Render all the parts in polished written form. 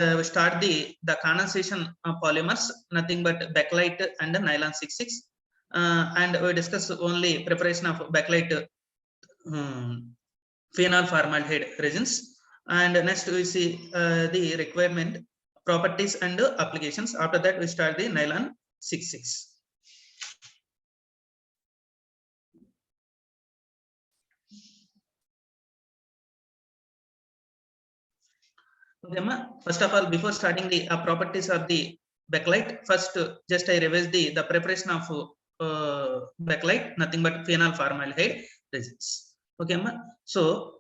we start the condensation polymers, nothing but Bakelite and Nylon 66, and we discuss only preparation of Bakelite phenol formaldehyde resins. And next we see the requirement, properties and applications. After that we start the Nylon 66. Okay, first of all, before starting the properties of the Bakelite, first just I revise the preparation of Bakelite, nothing but phenol formaldehyde resins. Okay, so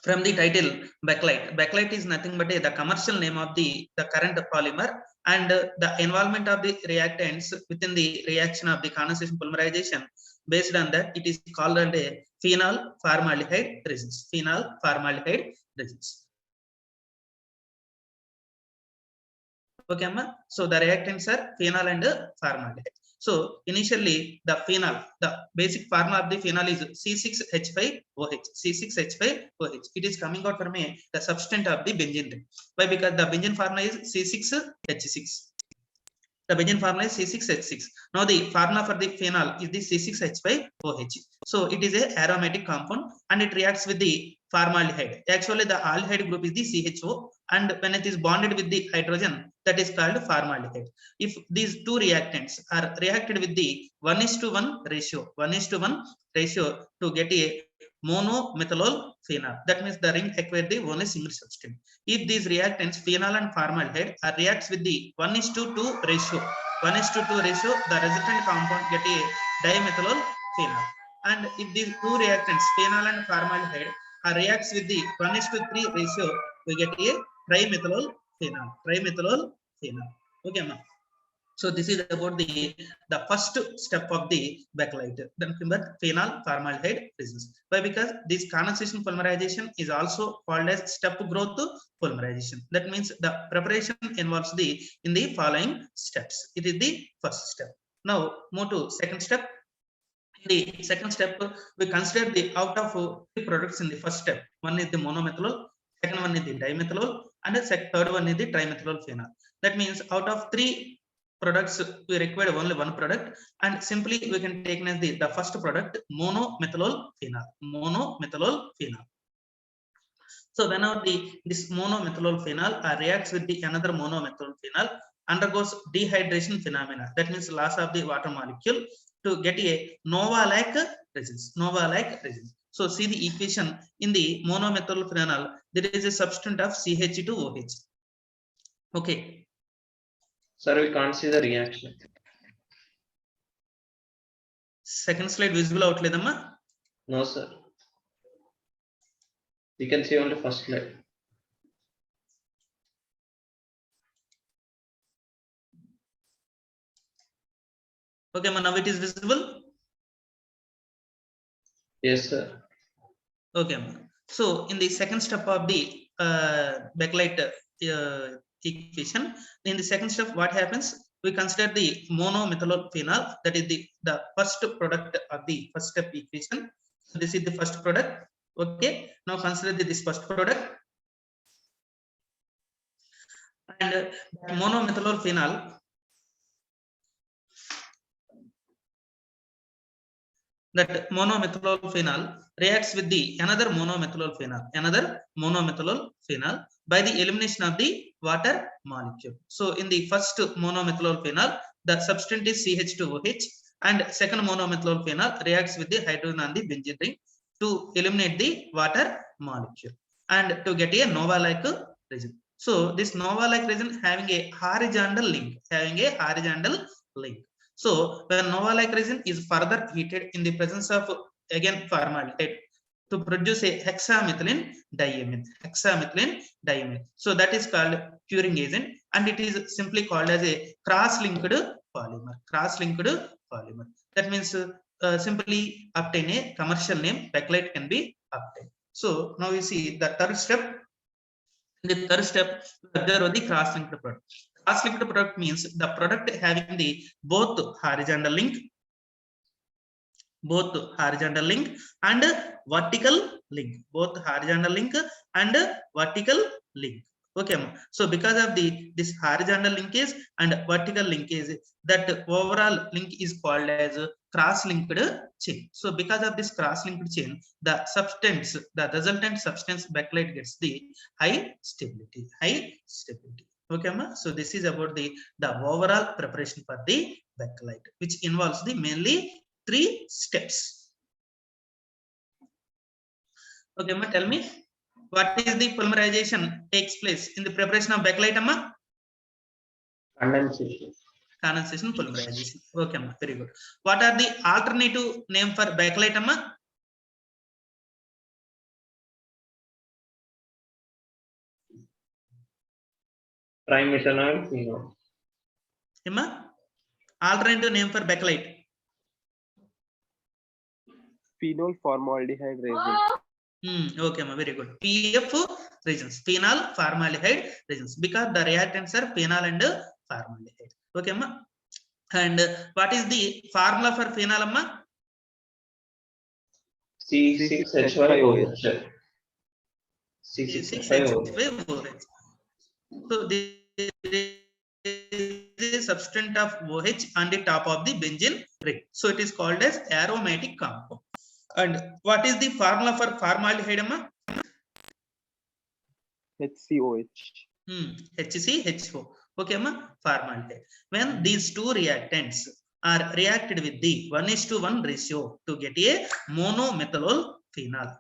from the title Bakelite is nothing but the commercial name of the current polymer, and the involvement of the reactants within the reaction of the condensation polymerization. Based on that, it is called a phenol formaldehyde resins. Phenol formaldehyde resins. Okay, so the reactants are phenol and formaldehyde. So initially the phenol, the basic formula of the phenol is C6H5OH. C6H5OH. It is coming out from the substance of the benzene ring. Why? Because the benzene formula is C6H6. The benzene formula is C6H6. Now the formula for the phenol is the C6H5OH. So it is a aromatic compound and it reacts with the formaldehyde. Actually the aldehyde group is the CHO, and when it is bonded with the hydrogen, that is called formaldehyde. If these two reactants are reacted with the 1:1 ratio, 1:1 ratio to get a monomethanol phenol, that means the ring acquire the only single substance. If these reactants phenol and formaldehyde are reacts with the 1:2 ratio, 1:2 ratio, the resultant compound get a dimethanol phenol. And if these two reactants phenol and formaldehyde are reacts with the 1:3 ratio, we get a trimethanol phenol. Trimethanol phenol. Okay, ma'am. So this is about the first step of the Bakelite. Then phenol formaldehyde resins. Why? Because this condensation polymerization is also called as step growth polymerization. That means the preparation involves in the following steps. It is the first step. Now move to second step. In the second step, we consider the out of three products in the first step. One is the monomethanol, second one is the dimethanol, and the third one is the trimethanol phenol. That means out of three products, we require only one product, and simply we can take as the first product, monomethanol phenol. Monomethanol phenol. So whenever this monomethanol phenol reacts with the another monomethanol phenol, undergoes dehydration phenomena. That means loss of the water molecule to get a nova-like resins. Nova-like resins. So see the equation in the monomethanol phenol. There is a substance of CH2OH. Okay. Sir, we can't see the reaction. Second slide visible outledamma? No, sir. We can see only first slide. Okay, now it is visible. Yes, sir. Okay, so in the second step of the Bakelite equation, in the second step, what happens? We consider the monomethanol phenol, that is the first product of the first step equation. So this is the first product. Okay, now consider this first product, and monomethanol phenol. That monomethanol phenol reacts with the another monomethanol phenol by the elimination of the water molecule. So in the first monomethanol phenol, the substance is CH2OH, and second monomethanol phenol reacts with the hydrogen on the benzene ring to eliminate the water molecule and to get a nova-like resin. So this nova-like resin having a horizontal link. So when nova-like resin is further heated in the presence of again formaldehyde to produce a hexamethylene diamine. So that is called curing agent, and it is simply called as a cross-linked polymer. That means simply obtain a commercial name Bakelite can be obtained. So now we see the third step. In the third step, there are the cross-linked product. Cross-linked product means the product having the both horizontal link and vertical link. Okay, so because of this horizontal linkage and vertical linkage, that overall link is called as a cross-linked chain. So because of this cross-linked chain, the substance, the resultant substance backlight gets the high stability. Okay, so this is about the overall preparation for the backlight, which involves the mainly 3 steps. Okay, tell me, what is the polymerization takes place in the preparation of backlight, amma? Condensation, polymerization. Okay, amma, very good. What are the alternative name for backlight, amma? Trimethanol phenol. Amma, alternative name for backlight. Phenol formaldehyde resin. Okay, very good. PF resins, phenol formaldehyde resins, because the reactants are phenol and formaldehyde. Okay, amma. And what is the formula for phenol, amma? C6H5OH. C6H5OH. So this is a substance of OH on the top of the benzene ring. So it is called as aromatic compound. And what is the formula for formaldehyde, amma? HCOH. HCHO. Okay, amma, formaldehyde. When these two reactants are reacted with the 1:1 ratio to get a monomethylol phenol.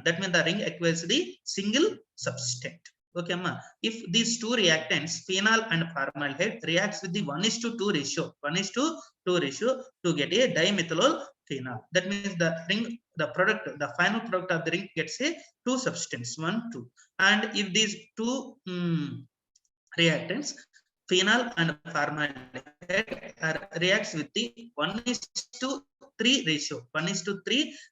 That means the ring acquires the single substance. Okay, amma. If these two reactants, phenol and formaldehyde, reacts with the 1:2 ratio, to get a dimethylol phenol. That means the ring, the final product of the ring gets a 2 substance, 1, 2. And if these two reactants, phenol and formaldehyde, reacts with the 1:3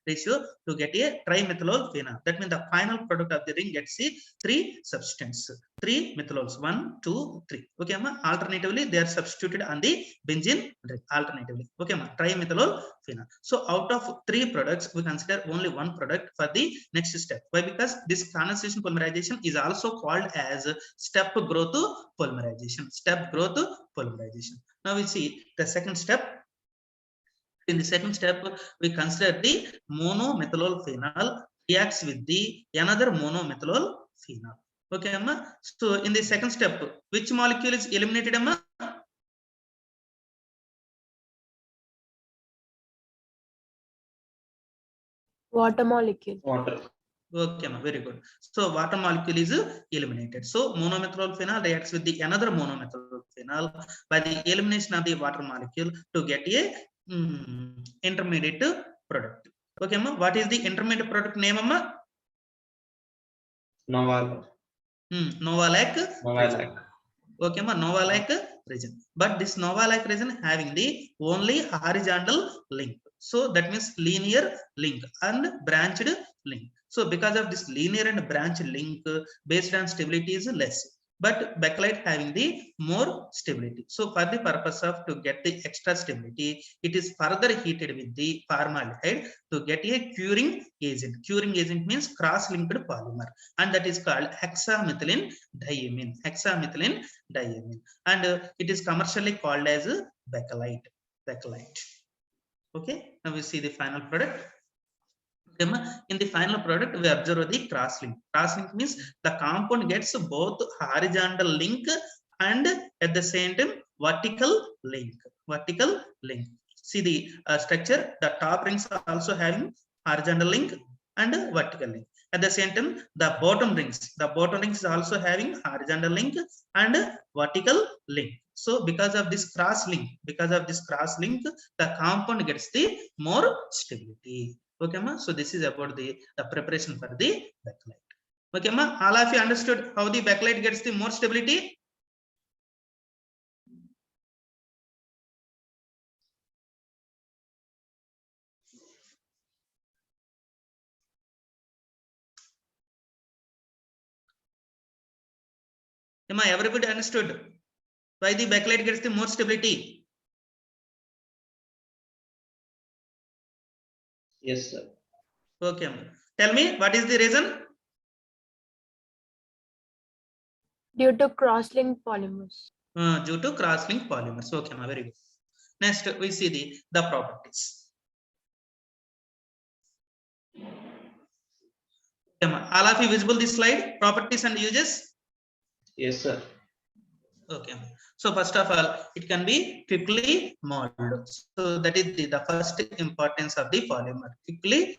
ratio, to get a trimethylol phenol. That means the final product of the ring gets a 3 substance, 3 methylols, 1, 2, 3. Okay, amma. Alternatively, they are substituted on the benzene ring. Alternatively, okay, amma. Trimethylol phenol. So out of 3 products, we consider only 1 product for the next step. Why? Because this condensation polymerization is also called as step growth polymerization. Now we see the second step. In the second step, we consider the monomethylol phenol reacts with the another monomethylol phenol. Okay, amma. So in the second step, which molecule is eliminated, amma? Water molecule. Water. Okay, very good. So water molecule is eliminated. So monomethylol phenol reacts with the another monomethylol phenol by the elimination of the water molecule to get a intermediate product. Okay, amma. What is the intermediate product name, amma? Novalac. Okay, Novalac region. But this Novalac region having the only horizontal link. So that means linear link and branched link. So because of this linear and branched link, based on stability is less. But backlight having the more stability. So for the purpose of to get the extra stability, it is further heated with the formaldehyde to get a curing agent. Curing agent means cross-linked polymer, and that is called hexamethylene diamine. And it is commercially called as Bakelite. Okay, now we see the final product. In the final product, we observe the cross-link. Cross-link means the compound gets both horizontal link and at the same time vertical link. See the structure. The top rings are also having horizontal link and vertical link. At the same time, the bottom rings is also having horizontal link and vertical link. So because of this cross link, the compound gets the more stability. Okay, ma. So this is about the preparation for the backlight. Okay, ma. All of you understood how the backlight gets the more stability? Everybody understood why the backlight gets the more stability? Yes, sir. Okay, tell me, what is the reason? Due to cross-linked polymers. Due to cross-linked polymers. Okay, ma, very good. Next, we see the properties. Okay, ma. All of you visible this slide? Properties and uses? Yes, sir. Okay. So first of all, it can be quickly molded. So that is the first importance of the polymer. Quickly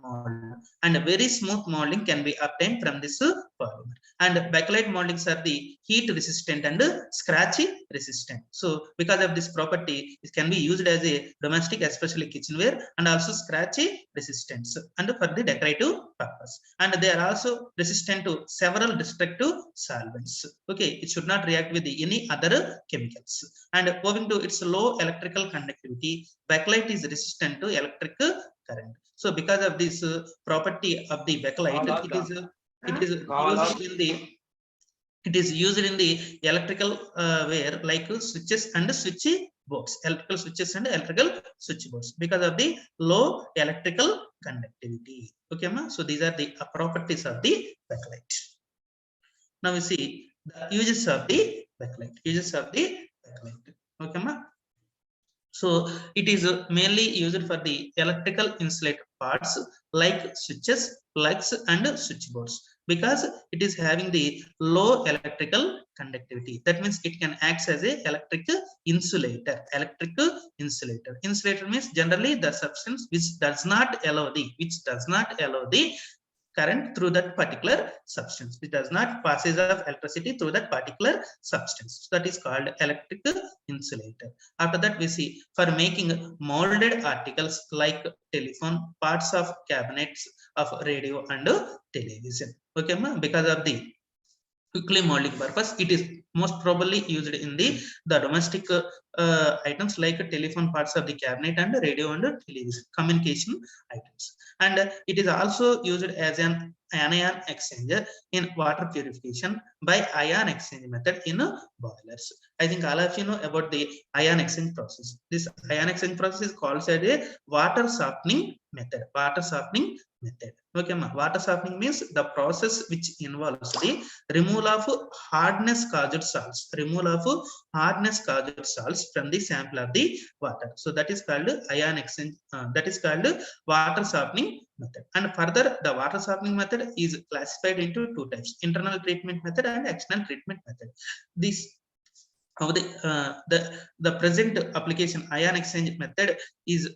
mold, and very smooth molding can be obtained from this polymer. And backlight moldings are the heat resistant and scratchy resistant. So because of this property, it can be used as a domestic, especially kitchenware, and also scratchy resistance and for the decorative purpose. And they are also resistant to several destructive solvents. Okay, it should not react with any other chemicals. And owing to its low electrical conductivity, backlight is resistant to electric current. So because of this property of the backlight, it is used in the electrical ware, like switches and switch boards, electrical switches and electrical switch boards, because of the low electrical conductivity. Okay, ma? So these are the properties of the backlight. Now we see the uses of the backlight. Okay, ma? So it is mainly used for the electrical insulator parts like switches, plugs, and switchboards, because it is having the low electrical conductivity. That means it can act as a electric insulator. Insulator means generally the substance which does not allow the current through that particular substance, which does not passes of electricity through that particular substance. So that is called electric insulator. After that, we see for making molded articles like telephone, parts of cabinets of radio and television. Okay, ma? Because of the quickly molding purpose, it is most probably used in the domestic items like telephone, parts of the cabinet, and radio and television communication items. And it is also used as an anion exchanger in water purification by ion exchange method in boilers. I think all of you know about the ion exchange process. This ion exchange process is called as a water softening method. Okay, ma. Water softening means the process which involves the removal of hardness caused salts from the sample of the water. So that is called ion exchange, that is called water softening method. And further, the water softening method is classified into two types: internal treatment method and external treatment method. This of the present application ion exchange method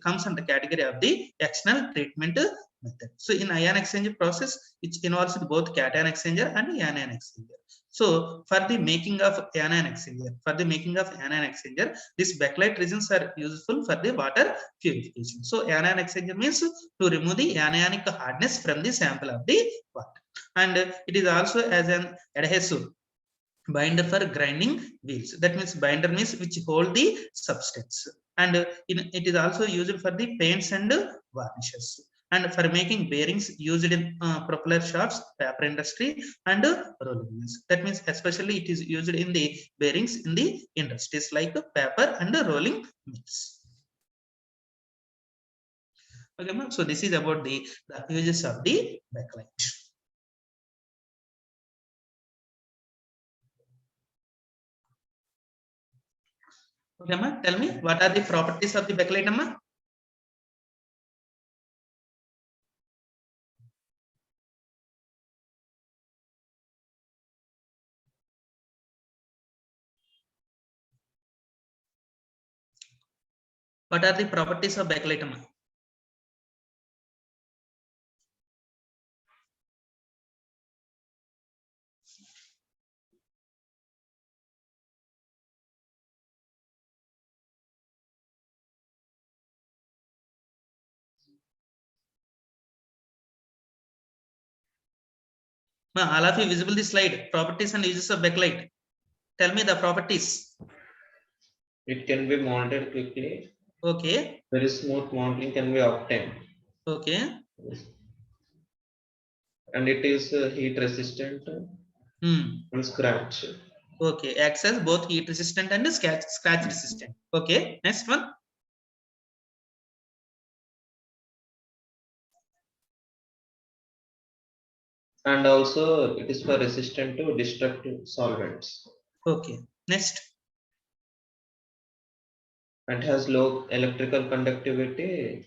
comes under the category of the external treatment method. So in ion exchange process, which involves both cation exchanger and anion exchanger. So for the making of anion exchanger, these backlight resins are useful for the water purification. So anion exchanger means to remove the anionic hardness from the sample of the water, and it is also as an adhesive binder for grinding wheels. That means binder means which hold the substance, and it is also used for the paints and varnishes, and for making bearings used in propeller shafts, paper industry, and rolling mills. That means especially it is used in the bearings in the industries like paper and rolling mills. Okay, ma'am. So this is about the uses of the backlight. Okay, Amma, tell me what are the properties of the backlight, Amma? What are the properties of backlight, Amma? All of you visible this slide, properties and uses of backlight. Tell me the properties. It can be molded quickly. Okay. Very smooth molding can be obtained. Okay. And it is heat resistant and scratch. Okay, acts as both heat resistant and scratch resistant. Okay, next one. And also it is for resistant to destructive solvents. Okay. Next, And has low electrical conductivity.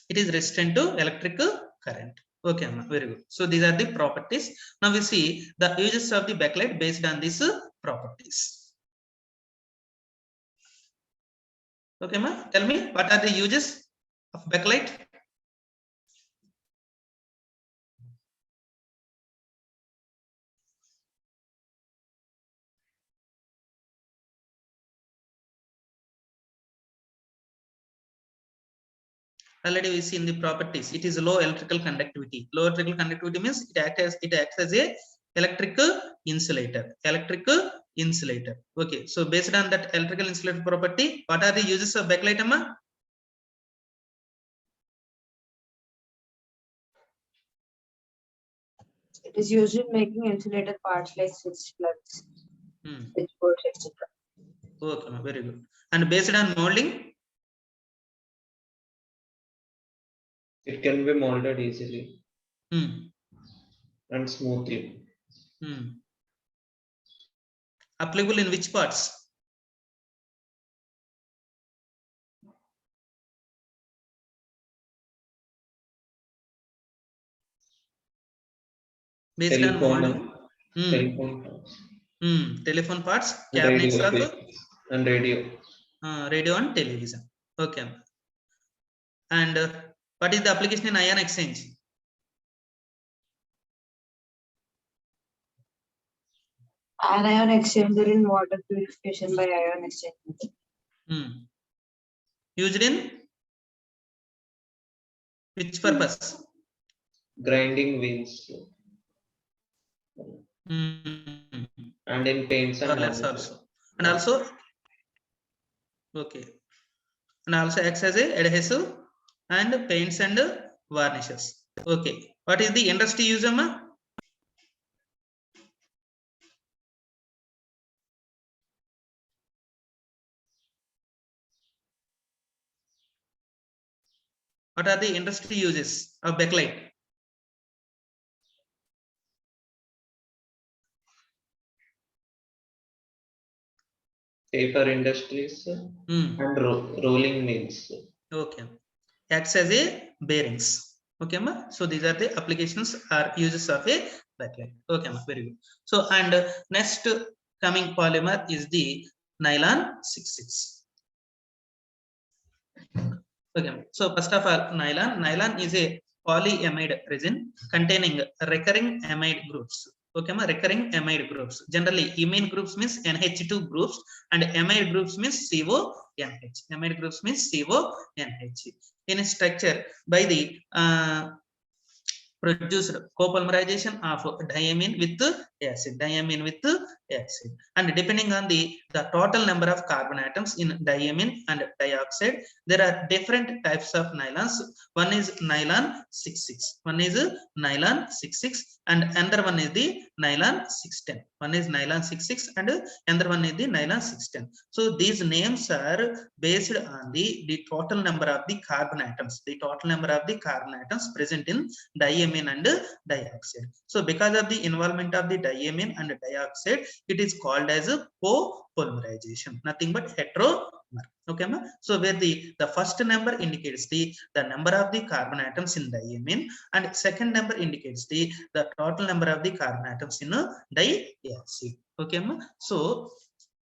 it is resistant to electric current. Okay, Amma, very good. So these are the properties. Now we see the uses of the backlight based on these properties. Okay, Amma, tell me what are the uses of backlight? Already we see in the properties, it is low electrical conductivity. Low electrical conductivity means it acts as a electrical insulator. Electrical insulator. Okay, so based on that electrical insulator property, what are the uses of backlight, Amma? It is used in making insulated parts like switch plugs, switchboards, etc. Okay, Amma, very good. And based on molding, It can be molded easily hmm. and smoothly. Applicable in which parts? Based on molding, Telephone parts. Telephone parts, And cabinets radio of and radio. Radio and television. Okay. And what is the application in ion exchange? Anion exchanger in water purification by ion exchanger. Used in which purpose? Grinding wheels. And in paints and Parlors varnishes. also. And also, okay. And also acts as a adhesive and paints and varnishes. Okay. What is the industry use, Amma? What are the industry uses of backlight? Paper industries and rolling mills. Okay. Acts as a bearings. Okay, ma. So these are the applications or uses of a backlight. Okay, ma. Very good. So and next coming polymer is the nylon 66. Okay. So first of all, nylon. Nylon is a polyamide resin containing recurring amide groups. Okay, ma. Recurring amide groups. Generally, imine groups means NH2 groups and amide groups means CONH. Amide groups means CONH. In a structure by the produced copolymerization of diamine with acid, and depending on the total number of carbon atoms in diamine and dioxide, there are different types of nylons. One is nylon 66, and another one is the nylon 610. One is nylon 66 and another one is the nylon 610. So these names are based on the total number of the carbon atoms, present in diamine and dioxide. So because of the involvement of the diamine and dioxide, it is called as a copolymerization, nothing but heteromer. Okay, ma? So where the first number indicates the number of the carbon atoms in diamine and second number indicates the total number of the carbon atoms in diacid. Okay, ma? So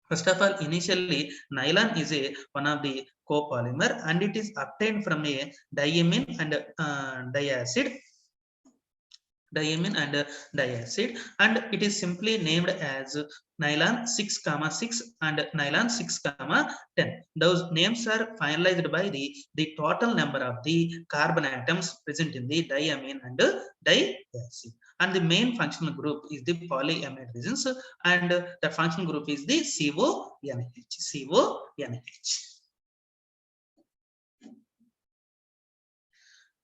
first of all, initially nylon is one of the copolymer and it is obtained from a diamine and diacid, and it is simply named as nylon 6,6 and nylon 6,10. Those names are finalized by the total number of the carbon atoms present in the diamine and diacid. And the main functional group is the polyamide resins, and the functional group is the CONH.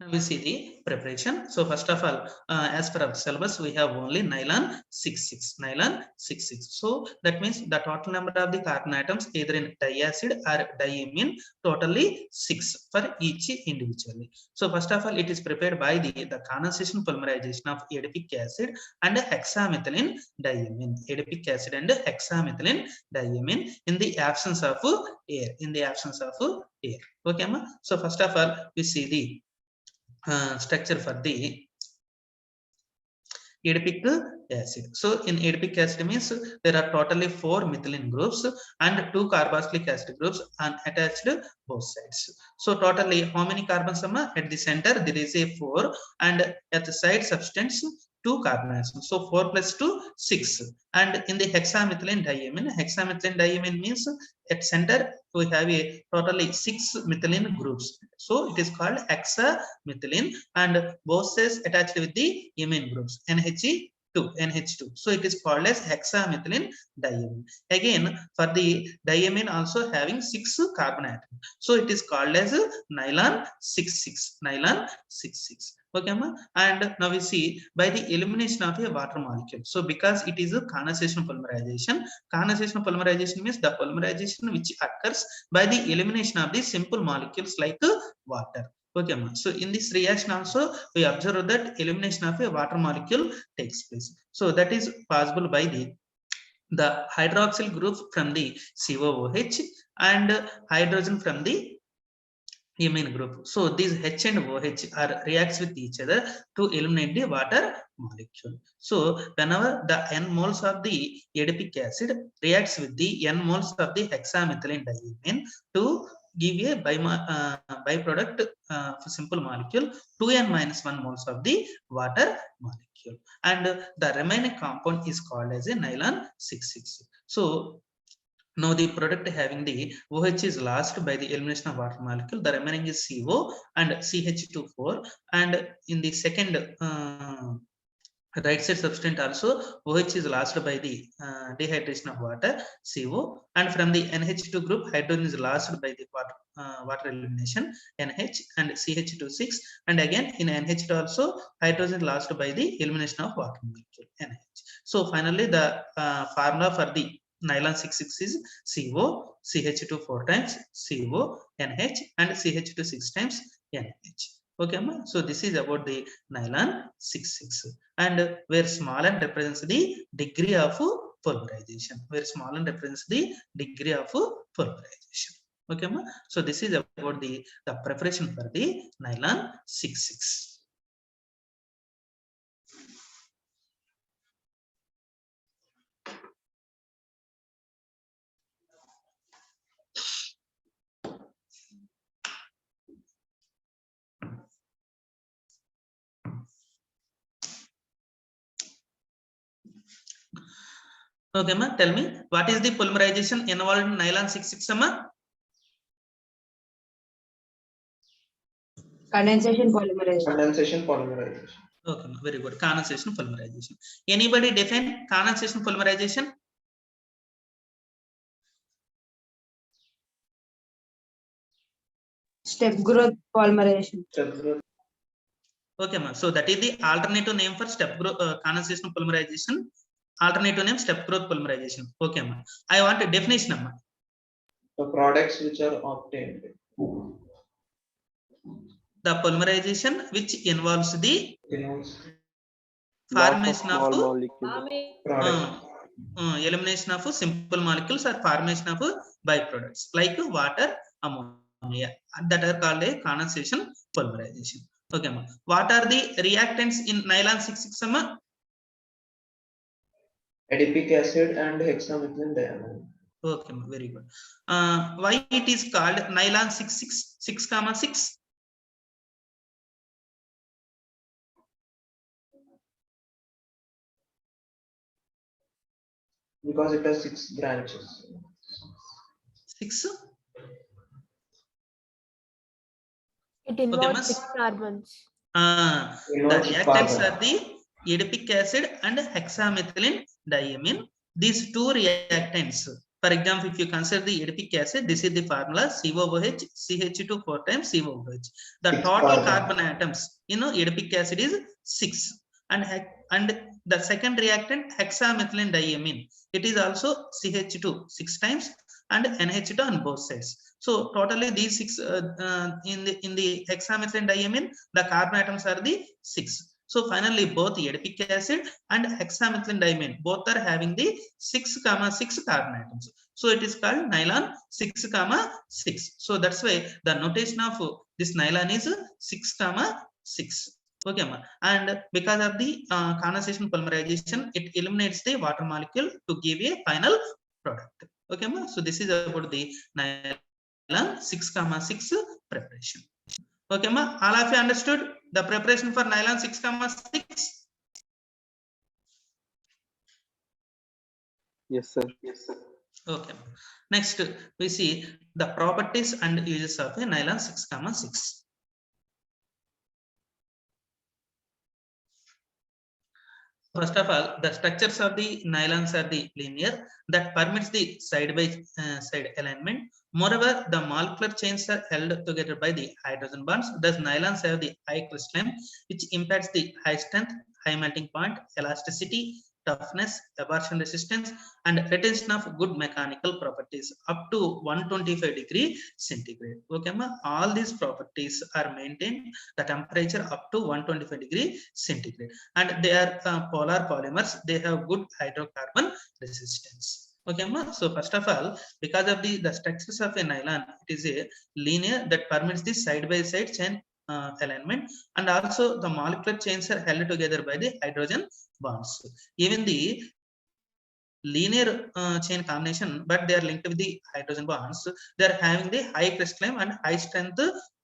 Now we see the preparation. So first of all, as per our syllabus, we have only nylon 6,6, nylon 6,6. So that means the total number of the carbon atoms either in diacid or diamine totally 6 for each individually. So first of all, it is prepared by the condensation polymerization of adipic acid and hexamethylene diamine. Adipic acid and hexamethylene diamine in the absence of air. In the absence of air. Okay, ma? So first of all, we see the structure for the adipic acid. So in adipic acid means there are totally 4 methylene groups and 2 carboxylic acid groups attached both sides. So totally how many carbons at the center there is a 4 and at the side substance 2 carbon atoms. So 4 plus 2 6 and in the hexamethylene diamine means at center we have a totally 6 methylene groups. So it is called hexamethylene and both sides attached with the imine groups NH2. So it is called as hexamethylene diamine. Again for the diamine also having 6 carbon atoms. So it is called as nylon 6,6. Okay, ma? And now we see by the elimination of a water molecule. So because it is a condensation polymerization means the polymerization which occurs by the elimination of the simple molecules like water. Okay, ma? So in this reaction also we observe that elimination of a water molecule takes place. So that is possible by the hydroxyl group from the COOH and hydrogen from the imine group. So these H and OH are reacts with each other to eliminate the water molecule. So whenever the N moles of the adipic acid reacts with the N moles of the hexamethylene diamine to give a byproduct simple molecule 2N minus 1 moles of the water molecule, and the remaining compound is called as a nylon 6,6. So now the product having the OH is lost by the elimination of water molecule. The remaining is CO and CH2,4. And in the second right side substance also OH is lost by the dehydration of water CO, and from the NH2 group hydrogen is lost by the water elimination NH and CH2,6, and again in NH2 also hydrogen lost by the elimination of water molecule NH. So finally the formula for the nylon 6,6 is CO, CH2 4 times CO, NH and CH2 6 times NH. Okay, ma? So this is about the nylon 6,6, and where small n represents the degree of polymerization. Where small n represents the degree of polymerization. Okay, ma? So this is about the preparation for the nylon 6,6. Okay, ma, tell me what is the polymerization involved in nylon 6,6, ma? Condensation polymerization. Okay, ma, very good. Condensation polymerization. Anybody define condensation polymerization? Step growth polymerization. Okay, ma. So that is the alternative name for step growth condensation polymerization. Alternative name step growth polymerization. Okay, ma. I want a definition, ma. The products which are obtained. The polymerization which involves the formation of small molecules. elimination of simple molecules or formation of byproducts like water, ammonia, that are called a condensation polymerization. Okay, ma. What are the reactants in nylon 6,6, ma? Adipic acid and hexamethylene diamine. Okay, ma, very good. Why it is called nylon 6,6, Because it has 6 branches. 6? It involves 6 carbons. The reactants are the adipic acid and hexamethylene diamine. These two reactants For example, if you consider the adipic acid, this is the formula COOH CH2 4 times COOH. The Six total carbon. carbon atoms in adipic acid is 6, and the second reactant hexamethylene diamine, it is also CH2 6 times and NH2 on both sides. So totally these 6 in the hexamethylene diamine, the carbon atoms are the 6. So finally both adipic acid and hexamethylene diamine both are having the 6, 6 carbon atoms. So it is called nylon 6, 6. So that's why the notation of this nylon is 6, 6. Okay, ma. And because of the condensation polymerization, it eliminates the water molecule to give a final product. Okay, ma. So this is about the nylon 6, 6 preparation. Okay, ma. All of you understood the preparation for nylon 6, 6? Yes, sir. Okay. Next, we see the properties and uses of a nylon 6, 6. First of all, the structures of the nylons are the linear that permits the side by side alignment. Moreover, the molecular chains are held together by the hydrogen bonds. Thus, nylons have the high crystalline, which impacts the high strength, high melting point, elasticity, toughness, abrasion resistance, and retention of good mechanical properties up to 125 degree centigrade. Okay, ma? All these properties are maintained the temperature up to 125 degree centigrade, and they are polar polymers. They have good hydrocarbon resistance. Okay, ma? So first of all, because of the structures of a nylon, it is a linear that permits the side by side chain alignment, and also the molecular chains are held together by the hydrogen bonds. Even the linear chain combination, but they are linked with the hydrogen bonds. They are having the high crystalline and high strength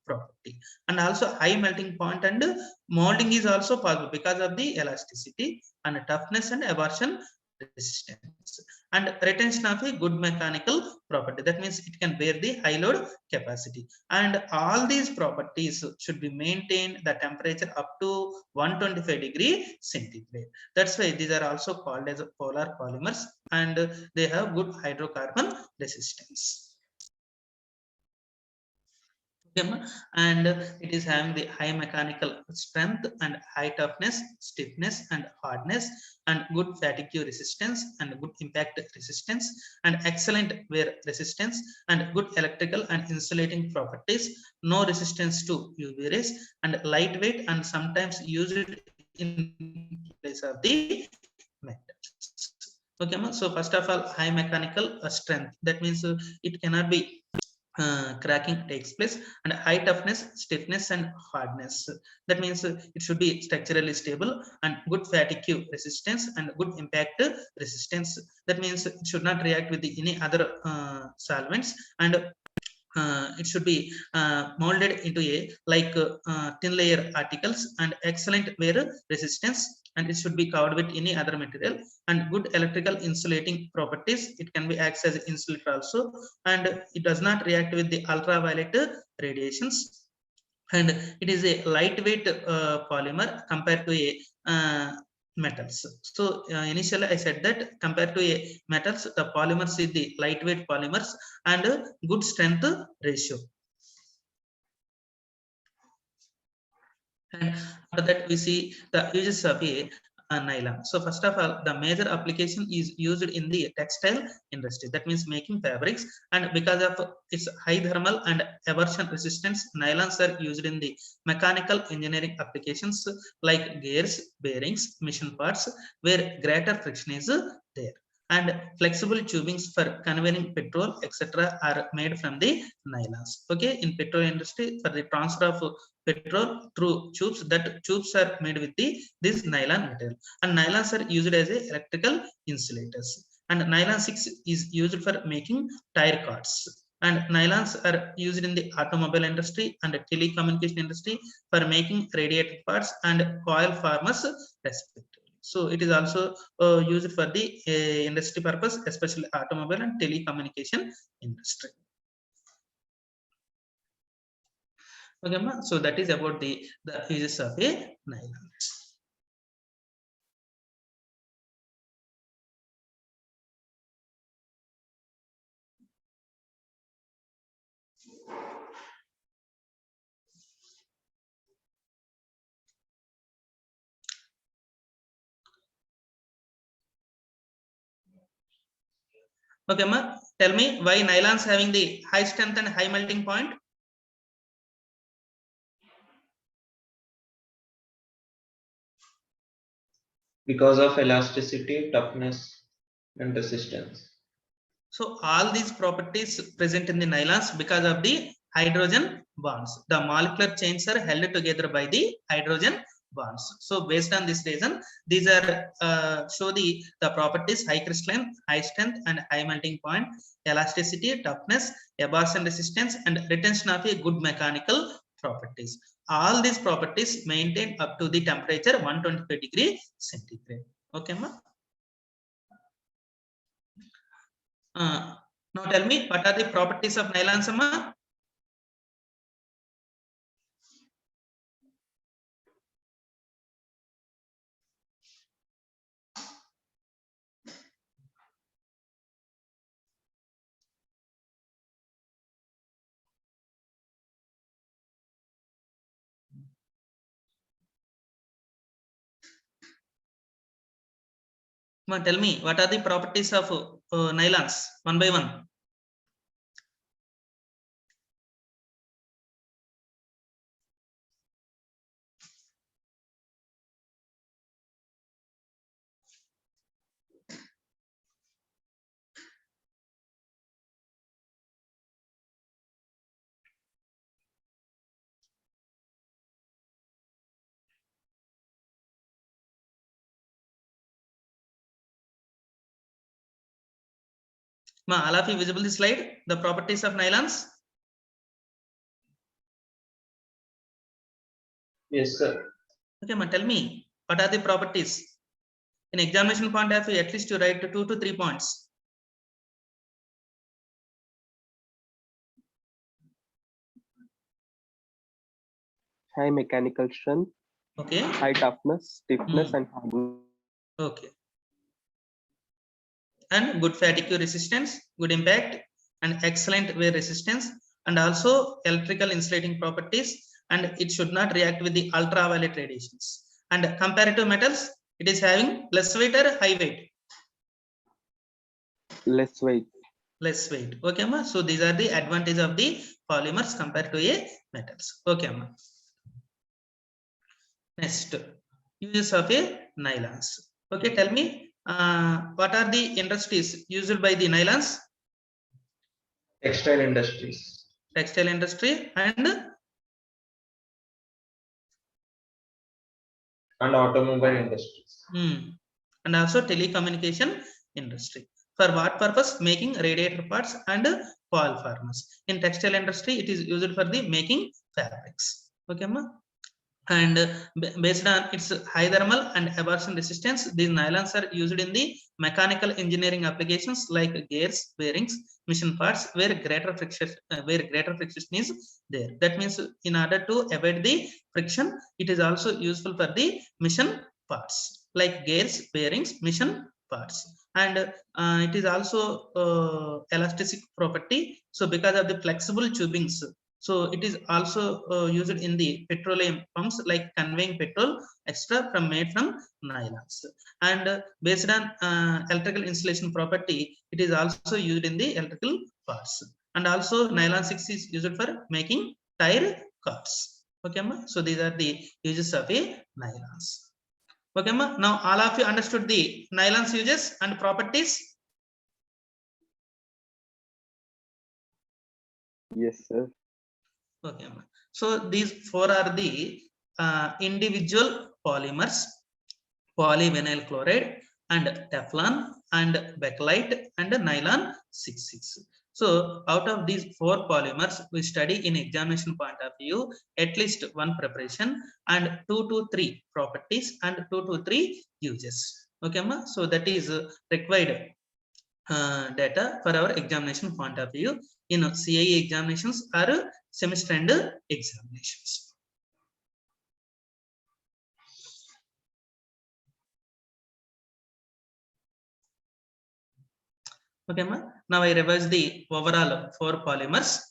property, and also high melting point, and molding is also possible because of the elasticity and toughness and abrasion resistance, and retention of a good mechanical property. That means it can bear the high load capacity, and all these properties should be maintained the temperature up to 125 degree centigrade. That's why these are also called as polar polymers, and they have good hydrocarbon resistance. And it is having the high mechanical strength and high toughness, stiffness and hardness, and good fatigue resistance and good impact resistance, and excellent wear resistance, and good electrical and insulating properties, no resistance to UV rays, and lightweight, and sometimes used in place of the metals. Okay, so first of all, high mechanical strength, that means it cannot be cracking takes place, and high toughness, stiffness and hardness, that means it should be structurally stable, and good fatigue resistance and good impact resistance, that means it should not react with any other solvents, and it should be molded into a thin layer articles, and excellent wear resistance, and it should be covered with any other material, and good electrical insulating properties. It can be acts as insulator also, and it does not react with the ultraviolet radiations, and it is a lightweight polymer compared to a metals. So initially I said that compared to a metals, the polymers is the lightweight polymers and good strength ratio. And after that we see the uses of a nylon. So first of all, the major application is used in the textile industry, that means making fabrics, and because of its high thermal and abrasion resistance, nylons are used in the mechanical engineering applications like gears, bearings, machine parts, where greater friction is there, and flexible tubings for conveying petrol etc are made from the nylons. Okay, in petrol industry, for the transfer of petrol through tubes, that tubes are made with this nylon material, and nylons are used as a electrical insulators, and nylon 6 is used for making tire cords, and nylons are used in the automobile industry and telecommunication industry for making radiator parts and coil formers respectively. So it is also used for the industry purpose, especially automobile and telecommunication industry. Okay, so that is about the uses of a nylon. Okay, ma. Tell me why nylons having the high strength and high melting point? Because of elasticity, toughness, and resistance. So all these properties present in the nylons because of the hydrogen bonds. The molecular chains are held together by the hydrogen bonds. So based on this reason, these are show the properties: high crystalline, high strength, and high melting point, elasticity, toughness, abrasion resistance, and retention of a good mechanical properties. All these properties maintained up to the temperature 125 degree centigrade. Okay, ma. Now tell me, what are the properties of nylons, amma? Tell me, what are the properties of nylons, one by one? All of you visible this slide, the properties of nylons? Yes, sir. Okay, tell me, what are the properties? In examination point of view, at least you write 2 to 3 points. High mechanical strength, Okay. high toughness, stiffness, and hardness. Okay. And good fatigue resistance, good impact, and excellent wear resistance, and also electrical insulating properties, and it should not react with the ultraviolet radiations. And compared to metals, it is having less weight or high weight? Less weight. Less weight. Okay, ma. So these are the advantages of the polymers compared to a metals. Okay, ma. Next, uses of a nylons. Okay, tell me, what are the industries used by the nylons? Textile industries. Textile industry and automobile industries. And also telecommunication industry. For what purpose? Making radiator parts and foil farmers. In textile industry, it is used for the making fabrics. Okay, ma. And based on its high thermal and abrasion resistance, these nylons are used in the mechanical engineering applications like gears, bearings, machine parts, where greater friction is there. That means in order to avoid the friction, it is also useful for the machine parts like gears, bearings, machine parts. And it is also elastic property. So because of the flexible tubings, so it is also used in the petroleum pumps, like conveying petrol extra from made from nylons. And based on electrical insulation property, it is also used in the electrical parts. And also nylon 6 is used for making tire cords. Okay, ma? So these are the uses of a nylons. Okay, ma? Now all of you understood the nylons uses and properties? Yes, sir. Okay, so these four are the individual polymers: polyvinyl chloride and Teflon and Bakelite and nylon 66. So out of these four polymers, we study in examination point of view at least one preparation and 2 to 3 properties and 2 to 3 uses. Okay, ma? So that is required data for our examination point of view in CIE examinations or semester end examinations. Okay, ma. Now I revise the overall four polymers.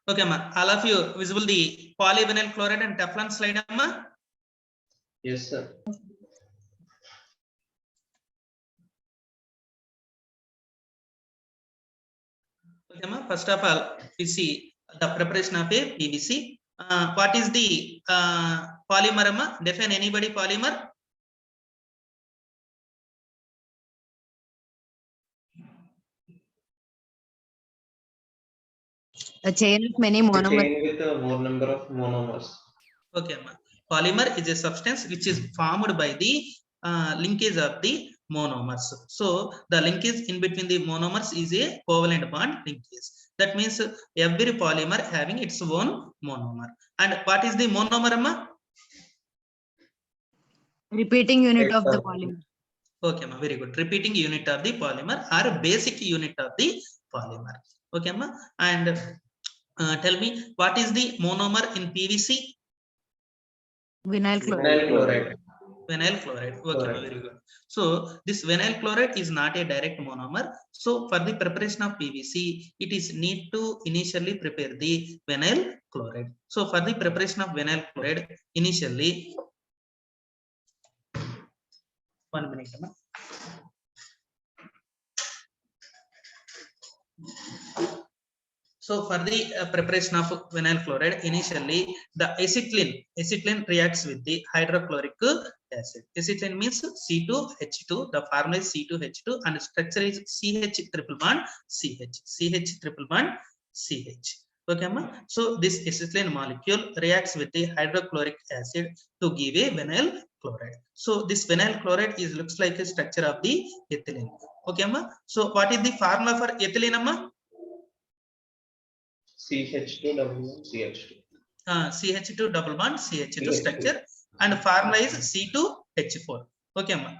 Okay, ma. All of you visible the polyvinyl chloride and Teflon slide, ma? Yes, sir. Okay, ma. First of all, we see the preparation of a PVC. What is the polymer, ma? Define anybody polymer? A chain of many A monomers. chain with a more number of monomers. Okay, ma. Polymer is a substance which is formed by the linkage of the monomers. So the linkage in between the monomers is a covalent bond linkage. That means every polymer having its own monomer. And what is the monomer, ma? Repeating unit of the polymer. Okay, ma. Very good. Repeating unit of the polymer or basic unit of the polymer. Okay, ma. And tell me, what is the monomer in PVC? Vinyl chloride. Vinyl chloride. Vinyl chloride. Okay, Chloride. very good. So this vinyl chloride is not a direct monomer. So for the preparation of PVC, it is need to initially prepare the vinyl chloride. So for the preparation of vinyl chloride, initially, 1 minute. So for the preparation of vinyl chloride, initially the acetylene reacts with the hydrochloric acid. Acetylene means C2H2. The formula is C2H2 and structure is CH triple bond CH. CH triple bond CH. Okay, ma? So this acetylene molecule reacts with the hydrochloric acid to give a vinyl chloride. So this vinyl chloride is looks like a structure of the ethylene. Okay, ma? So what is the formula for ethylene, ma? CH2 double bond CH2. CH2 double bond CH2 CH2. structure and formula is C2H4. Okay, ma.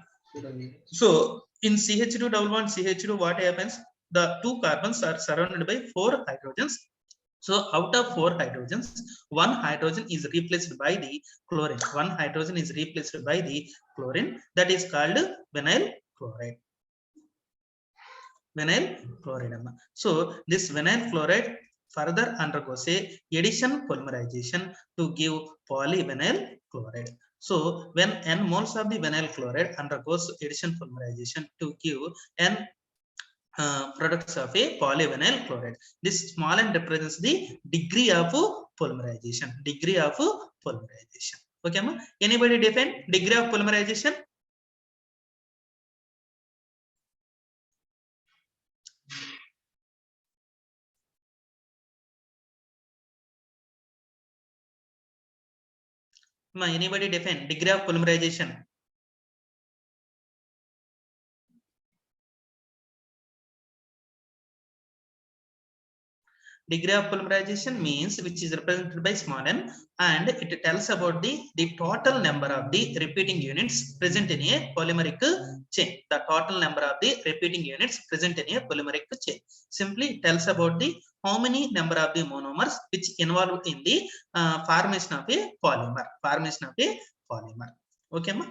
So in CH2 double bond CH2, what happens? The two carbons are surrounded by 4 hydrogens. So out of 4 hydrogens, 1 hydrogen is replaced by the chlorine. 1 hydrogen is replaced by the chlorine. That is called vinyl chloride. Vinyl chloride. So this vinyl chloride further undergoes a addition polymerization to give polyvinyl chloride. So when n moles of the vinyl chloride undergoes addition polymerization to give n products of a polyvinyl chloride. This small n represents the degree of polymerization. Degree of polymerization. Okay, ma? Anybody define degree of polymerization? Ma, anybody define degree of polymerization? Degree of polymerization means which is represented by small n, and it tells about the total number of the repeating units present in a polymeric chain. The total number of the repeating units present in a polymeric chain. Simply tells about the how many number of the monomers which involved in the formation of a polymer. Formation of a polymer. Okay, ma?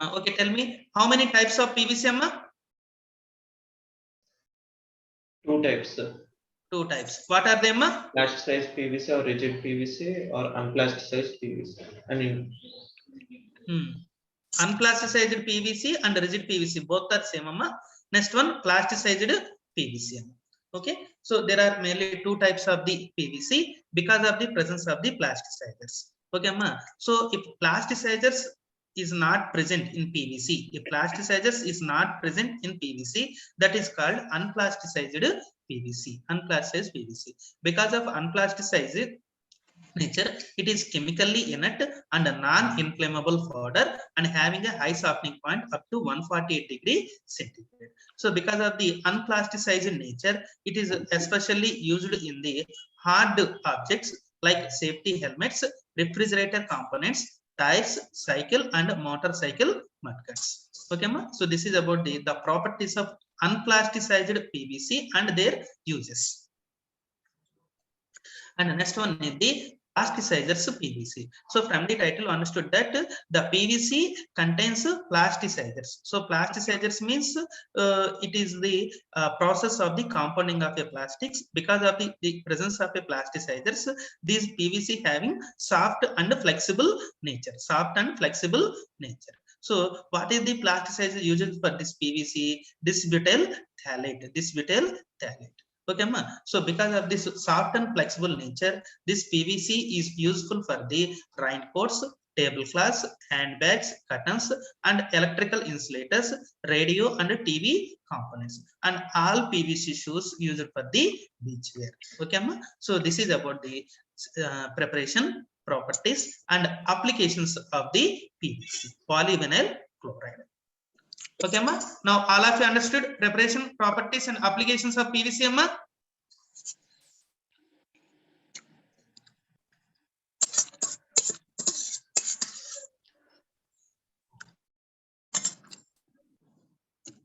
Okay, tell me how many types of PVC, ma? 2 types. 2 types. What are they, ma? Plasticized PVC or rigid PVC or unplasticized PVC. I mean, unplasticized PVC and rigid PVC both are same, amma. Next one, plasticized PVC. Okay, so there are mainly 2 types of the PVC because of the presence of the plasticizers. Okay, amma. So if plasticizers is not present in PVC, if plasticizers is not present in PVC, that is called unplasticized PVC. Unplasticized PVC. Because of unplasticized nature, it is chemically inert and a non-inflammable powder and having a high softening point up to 148 degrees centigrade. So because of the unplasticized nature, it is especially used in the hard objects like safety helmets, refrigerator components, tires, cycle and motorcycle mudguards. Okay, ma? So this is about the properties of unplasticized PVC and their uses. And the next one is the plasticizers PVC. So from the title understood that the PVC contains plasticizers. So plasticizers means it is the process of the compounding of a plastics. Because of the presence of a plasticizers, these PVC having soft and flexible nature. Soft and flexible nature. So what is the plasticizer used for this PVC? This butyl phthalate. This butyl phthalate. Okay, ma. So because of this soft and flexible nature, this PVC is useful for the raincoats, tablecloths, handbags, curtains, and electrical insulators, radio and TV components, and all PVC shoes used for the beach wear. Okay, ma. So this is about the preparation, properties, and applications of the PVC, polyvinyl chloride. Okay, ma. Now all of you understood preparation, properties, and applications of PVC, ma?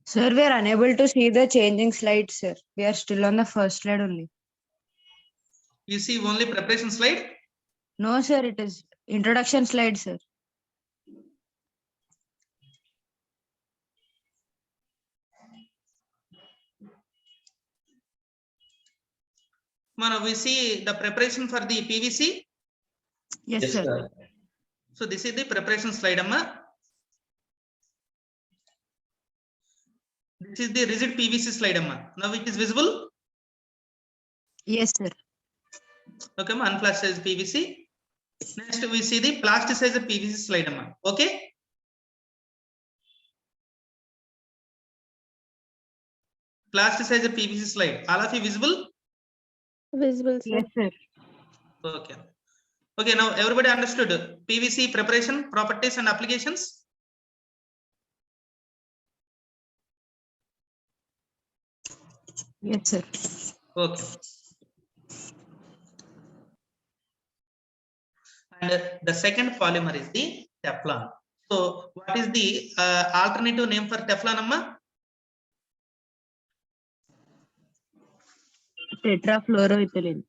Sir, we are unable to see the changing slides, sir. We are still on the first slide only. You see only preparation slide? No, sir, it is introduction slide, sir. Now we see the preparation for the PVC. Yes, Yes, sir. sir. So this is the preparation slide, amma. This is the rigid PVC slide, amma. Now it is visible. Yes, sir. Okay, amma. Unplasticized PVC. Next we see the plasticized PVC slide, amma. Okay. Plasticized PVC slide. All of you visible? Visible, sir. Yes, sir. Okay. Okay, now everybody understood PVC preparation, properties, and applications. Yes, sir. Okay. And the second polymer is the Teflon. So what is the alternative name for Teflon, amma? Tetrafluoroethylene.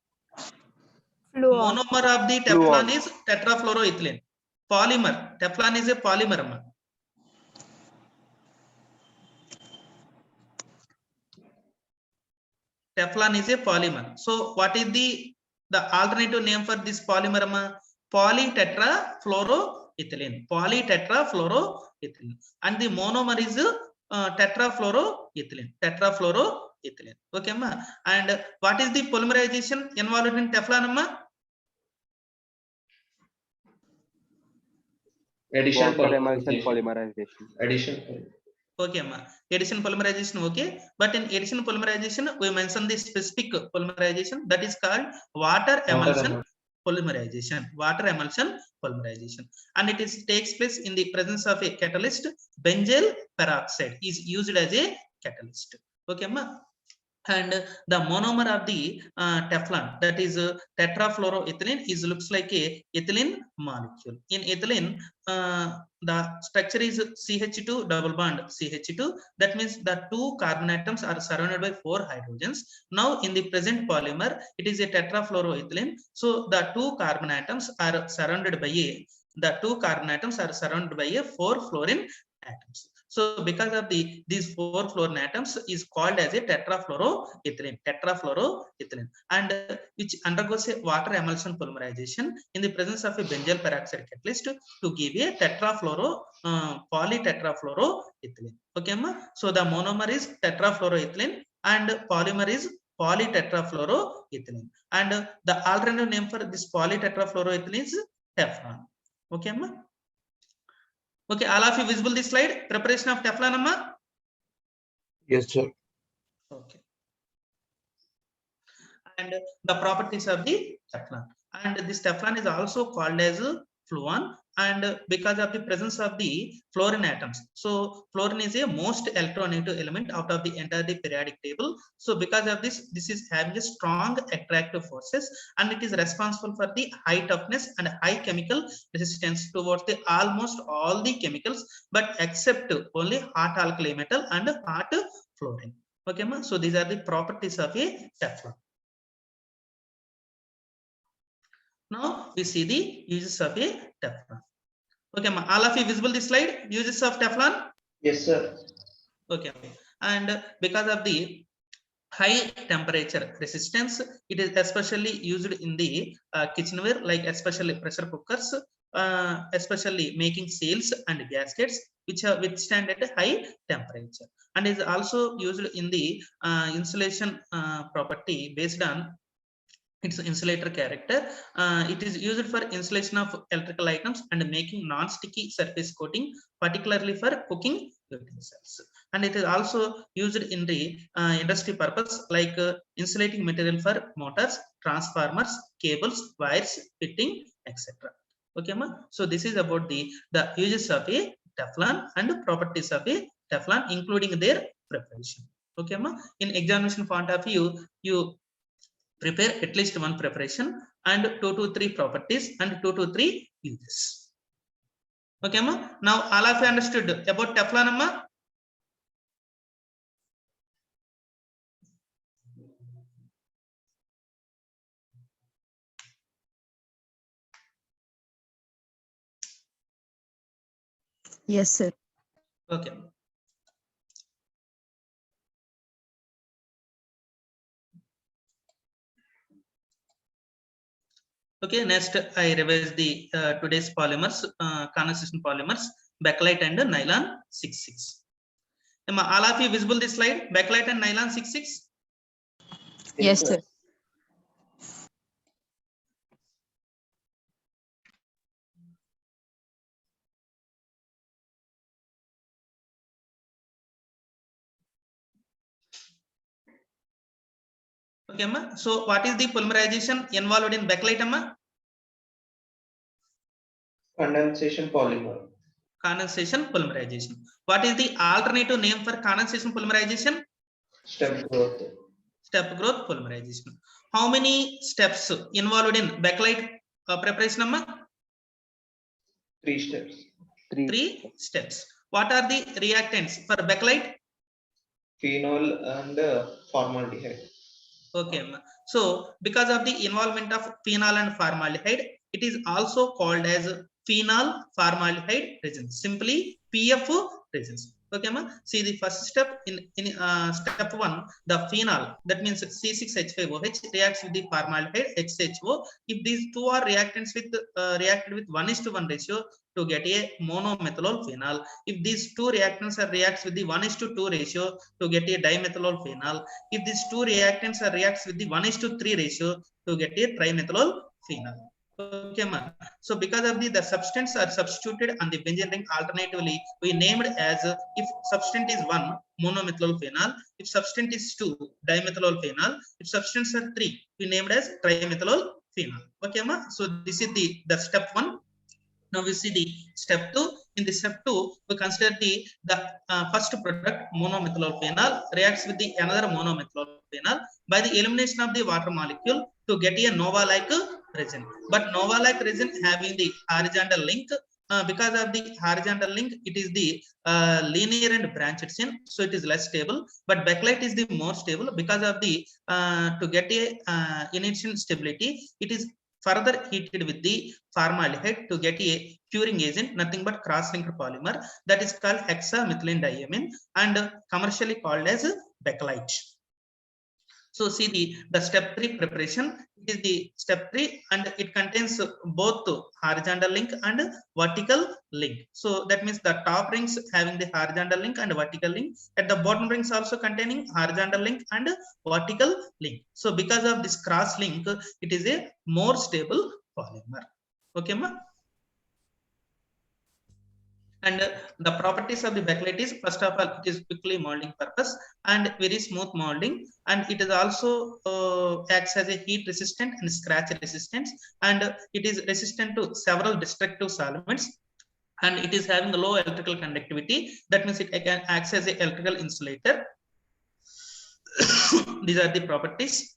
Fluon. Monomer of the Teflon is tetrafluoroethylene. Polymer. Teflon is a polymer, amma. Teflon is a polymer. So what is the alternative name for this polymer, amma? Polytetrafluoroethylene. Polytetrafluoroethylene. And the monomer is tetrafluoroethylene. Tetrafluoroethylene. Okay, amma. And what is the polymerization involved in Teflon, amma? Addition Water emulsion polymerization. polymerization. Addition. Okay, ma. Addition polymerization, okay. But in addition polymerization, we mentioned the specific polymerization that is called water emulsion polymerization. Water emulsion polymerization. And it is takes place in the presence of a catalyst. Benzyl peroxide is used as a catalyst. Okay, ma. And the monomer of the Teflon, that is tetrafluoroethylene, is looks like a ethylene molecule. In ethylene, the structure is CH2 double bond CH2. That means the two carbon atoms are surrounded by 4 hydrogens. Now in the present polymer, it is a tetrafluoroethylene. So the two carbon atoms are surrounded by a 4 fluorine atoms. So because of these 4 fluorine atoms is called as a tetrafluoroethylene, and which undergoes a water emulsion polymerization in the presence of a benzyl peroxide catalyst to give a polytetrafluoroethylene. Okay, ma? So the monomer is tetrafluoroethylene and polymer is polytetrafluoroethylene, and the alternative name for this polytetrafluoroethylene is Teflon. Okay, ma? Okay, all of you visible this slide? Preparation of Teflon, amma? Yes, sir. Okay. And the properties of the Teflon. And this Teflon is also called as fluon, and because of the presence of the fluorine atoms. So fluorine is a most electronegative element out of the entire periodic table. So because of this is having a strong attractive forces, and it is responsible for the high toughness and high chemical resistance towards the almost all the chemicals, but except only hot alkali metal and hot fluorine. Okay, ma? So these are the properties of a Teflon. Now we see the uses of a Teflon. Okay, all of you visible this slide? Uses of Teflon? Yes, sir. Okay, and because of the high temperature resistance, it is especially used in the kitchenware, like especially pressure cookers, especially making seals and gaskets, which are withstand at a high temperature, and is also used in the insulation property based on its insulator character. It is used for insulation of electrical items and making non-sticky surface coating, particularly for cooking utensils. And it is also used in the industry purpose, like insulating material for motors, transformers, cables, wires, fitting, etc. Okay, ma? So this is about the uses of a Teflon and properties of a Teflon, including their preparation. Okay, ma? In examination point of view, you prepare at least one preparation and 2 to 3 properties and 2 to 3 uses. Okay, ma? Now all of you understood about Teflon, amma? Yes, sir. Okay. Okay, next I revise the today's polymers, condensation polymers, Bakelite and Nylon 66. Am all of you visible this slide? Bakelite and Nylon 66? Yes, sir. Okay, amma. So what is the polymerization involved in Bakelite, amma? Condensation polymer. Condensation polymerization. What is the alternative name for condensation polymerization? Step growth. Step growth polymerization. How many steps involved in Bakelite preparation, amma? 3 steps. 3 steps. What are the reactants for Bakelite? Phenol and formaldehyde. Okay, amma. So because of the involvement of phenol and formaldehyde, it is also called as phenol formaldehyde resin. Simply PF resins. Okay, ma? See the first step in step 1, the phenol, that means C6H5OH reacts with the formaldehyde HCHO. If these two are reactants with reacted with 1:1 ratio to get a monomethylol phenol. If these two reactants are reacts with the 1:2 ratio to get a dimethylol phenol. If these two reactants are reacts with the 1:3 ratio to get a trimethylol phenol. Okay, ma. So because of the substance are substituted on the benzene ring alternatively, we named as if substance is 1, monomethylol phenol, if substance is 2, dimethylol phenol, if substance are 3, we named as trimethylol phenol. Okay, ma. So this is the step 1. Now we see the step 2. In the step 2, we consider the first product, monomethylol phenol, reacts with the another monomethylol phenol by the elimination of the water molecule to get a nova-like resin. But nova-like resin having the horizontal link. Because of the horizontal link, it is the linear and branched chain, so it is less stable. But Bakelite is the more stable because of the to get a initial stability, it is further heated with the formaldehyde to get a curing agent, nothing but cross-linked polymer, that is called hexamethylene and commercially called as Bakelite. So see the step 3 preparation is the step 3 and it contains both horizontal link and vertical link. So that means the top rings having the horizontal link and vertical link, at the bottom rings also containing horizontal link and vertical link. So because of this cross link, it is a more stable polymer. Okay, ma? And the properties of the bakelite is, first of all, it is quickly molding purpose and very smooth molding, and it is also acts as a heat resistant and scratch resistant, and it is resistant to several destructive solvents, and it is having a low electrical conductivity. That means it can acts as a electrical insulator. These are the properties.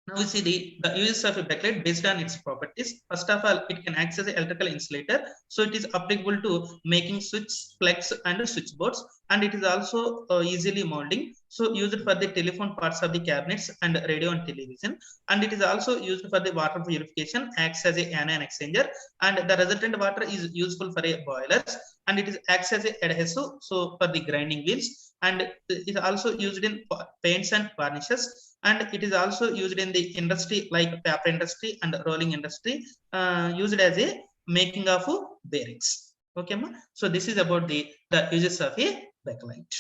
Now we see the uses of a backlight based on its properties. First of all, it can act as an electrical insulator, so it is applicable to making switch plugs and switchboards, and it is also easily molding, so used for the telephone parts of the cabinets and radio and television, and it is also used for the water purification, acts as a anion exchanger, and the resultant water is useful for a boilers, and it is acts as a adhesive, so for the grinding wheels, and it is also used in paints and varnishes, and it is also used in the industry like paper industry and rolling industry, used as a making of bearings. Okay, ma? So this is about the uses of a backlight.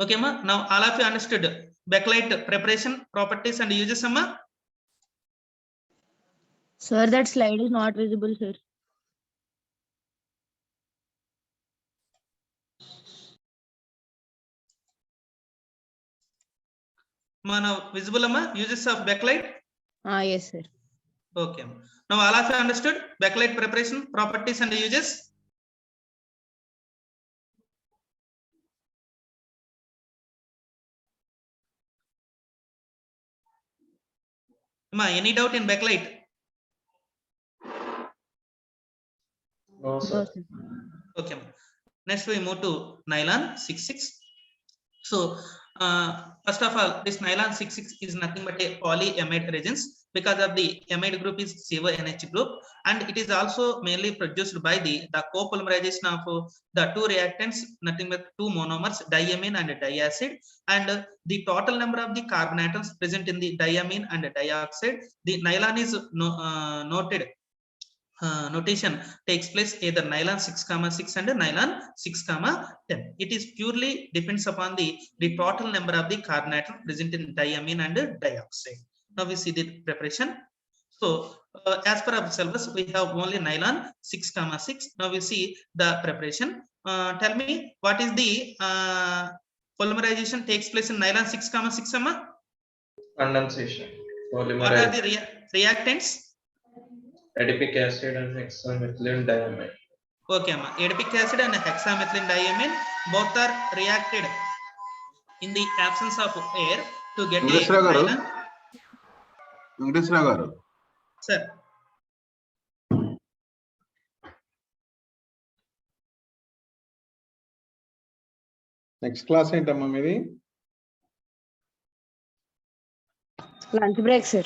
Okay, ma? Now all of you understood backlight preparation, properties and uses, ma? Sir, that slide is not visible, sir. Now visible, ma? Uses of backlight. Yes, sir. Okay. Now all of you understood backlight preparation, properties and uses. Ma, any doubt in backlight? No, No, sir. sir. Okay. Next we move to nylon 66. So first of all, this nylon 66 is nothing but a polyamide resins, because of the amide group is CONH group, and it is also mainly produced by the copolymerization of the two reactants, nothing but two monomers, diamine and diacid, and the total number of the carbon atoms present in the diamine and dioxide. The nylon is noted notation takes place either nylon 6,6 and nylon 6,10. It is purely depends upon the total number of the carbon atoms present in diamine and dioxide. Now we see the preparation. So as per our syllabus, we have only nylon 6,6. Now we see the preparation. Tell me, what is the polymerization takes place in nylon 6,6, amma? Condensation. What are the Polymerization. reactants? Adipic acid and hexamethylene diamine. Okay, amma. Adipic acid and hexamethylene diamine both are reacted in the absence of air to get a nylon. Venkateswarao garu. Sir. Next class ఏంటమ్మా మీది? Lunch break, sir.